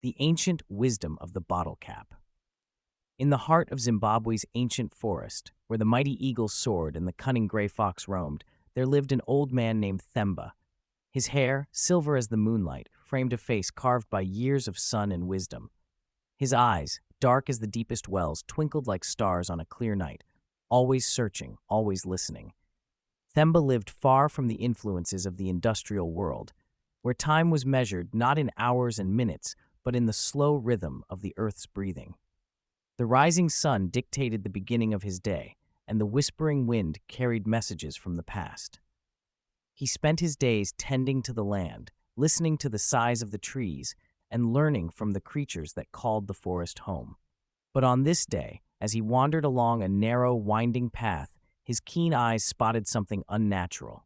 The ancient wisdom of the bottle cap. In the heart of Zimbabwe's ancient forest, where the mighty eagle soared and the cunning gray fox roamed, there lived an old man named Themba. His hair, silver as the moonlight, framed a face carved by years of sun and wisdom. His eyes, dark as the deepest wells, twinkled like stars on a clear night, always searching, always listening. Themba lived far from the influences of the industrial world, where time was measured not in hours and minutes, but in the slow rhythm of the earth's breathing. The rising sun dictated the beginning of his day, and the whispering wind carried messages from the past. He spent his days tending to the land, listening to the sighs of the trees, and learning from the creatures that called the forest home. But on this day, as he wandered along a narrow, winding path, his keen eyes spotted something unnatural,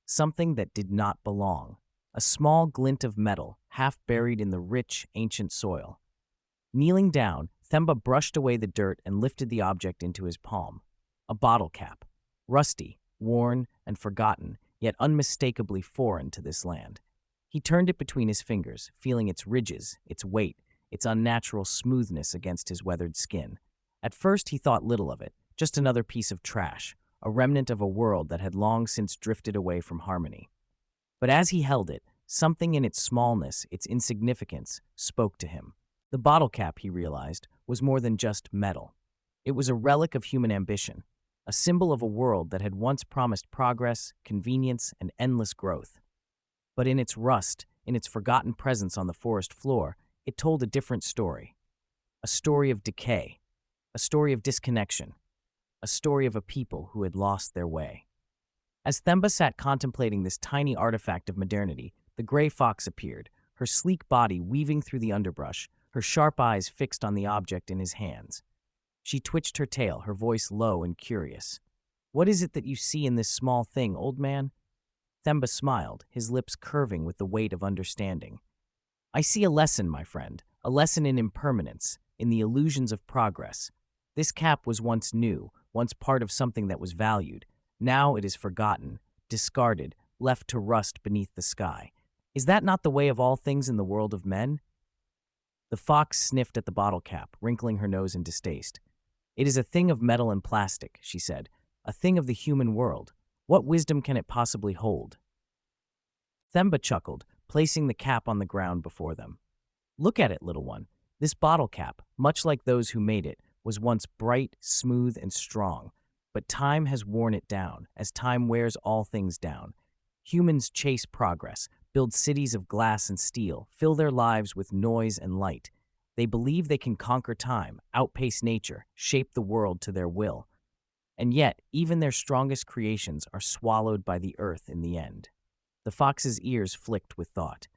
something that did not belong, a small glint of metal, half buried in the rich, ancient soil. Kneeling down, Themba brushed away the dirt and lifted the object into his palm. A bottle cap, rusty, worn, and forgotten, yet unmistakably foreign to this land. He turned it between his fingers, feeling its ridges, its weight, its unnatural smoothness against his weathered skin. At first he thought little of it, just another piece of trash, a remnant of a world that had long since drifted away from harmony. But as he held it, something in its smallness, its insignificance, spoke to him. The bottle cap, he realized, was more than just metal. It was a relic of human ambition, a symbol of a world that had once promised progress, convenience, and endless growth. But in its rust, in its forgotten presence on the forest floor, it told a different story. A story of decay, a story of disconnection, a story of a people who had lost their way. As Themba sat contemplating this tiny artifact of modernity, the gray fox appeared, her sleek body weaving through the underbrush, her sharp eyes fixed on the object in his hands. She twitched her tail, her voice low and curious. "What is it that you see in this small thing, old man?" Themba smiled, his lips curving with the weight of understanding. "I see a lesson, my friend, a lesson in impermanence, in the illusions of progress. This cap was once new, once part of something that was valued. Now it is forgotten, discarded, left to rust beneath the sky. Is that not the way of all things in the world of men?" The fox sniffed at the bottle cap, wrinkling her nose in distaste. "It is a thing of metal and plastic," she said, "a thing of the human world. What wisdom can it possibly hold?" Themba chuckled, placing the cap on the ground before them. "Look at it, little one. This bottle cap, much like those who made it, was once bright, smooth, and strong. But time has worn it down, as time wears all things down. Humans chase progress, build cities of glass and steel, fill their lives with noise and light. They believe they can conquer time, outpace nature, shape the world to their will. And yet, even their strongest creations are swallowed by the earth in the end." The fox's ears flicked with thought.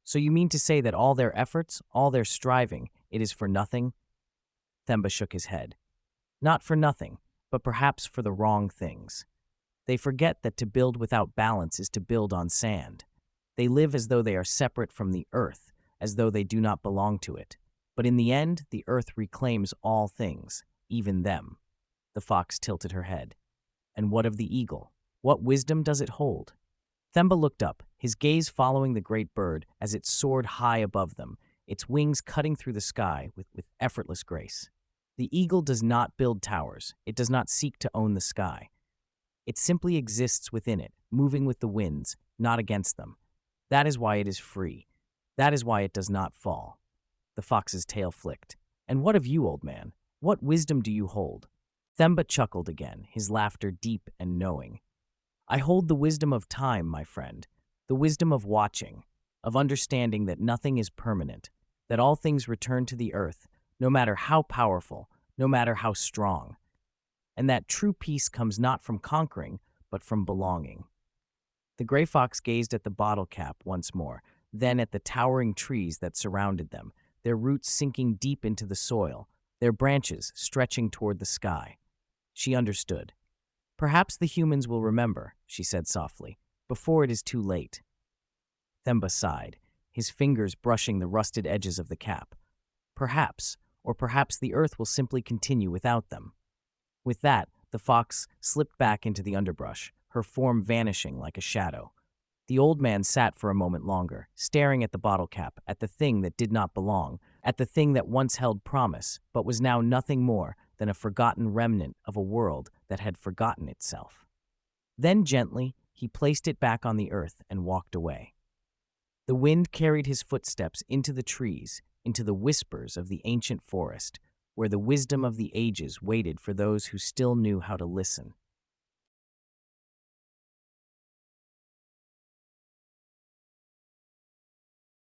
"So you mean to say that all their efforts, all their striving, it is for nothing?" Themba shook his head. "Not for nothing, but perhaps for the wrong things. They forget that to build without balance is to build on sand. They live as though they are separate from the earth, as though they do not belong to it. But in the end, the earth reclaims all things, even them." The fox tilted her head. "And what of the eagle? What wisdom does it hold?" Themba looked up, his gaze following the great bird as it soared high above them, its wings cutting through the sky with effortless grace. "The eagle does not build towers. It does not seek to own the sky. It simply exists within it, moving with the winds, not against them. That is why it is free. That is why it does not fall." The fox's tail flicked. "And what of you, old man? What wisdom do you hold?" Themba chuckled again, his laughter deep and knowing. "I hold the wisdom of time, my friend, the wisdom of watching, of understanding that nothing is permanent, that all things return to the earth, no matter how powerful, no matter how strong, and that true peace comes not from conquering, but from belonging." The gray fox gazed at the bottle cap once more, then at the towering trees that surrounded them, their roots sinking deep into the soil, their branches stretching toward the sky. She understood. "Perhaps the humans will remember," she said softly, "before it is too late." Themba sighed, his fingers brushing the rusted edges of the cap. "Perhaps, or perhaps the earth will simply continue without them." With that, the fox slipped back into the underbrush, her form vanishing like a shadow. The old man sat for a moment longer, staring at the bottle cap, at the thing that did not belong, at the thing that once held promise, but was now nothing more than a forgotten remnant of a world that had forgotten itself. Then gently, he placed it back on the earth and walked away. The wind carried his footsteps into the trees, into the whispers of the ancient forest, where the wisdom of the ages waited for those who still knew how to listen.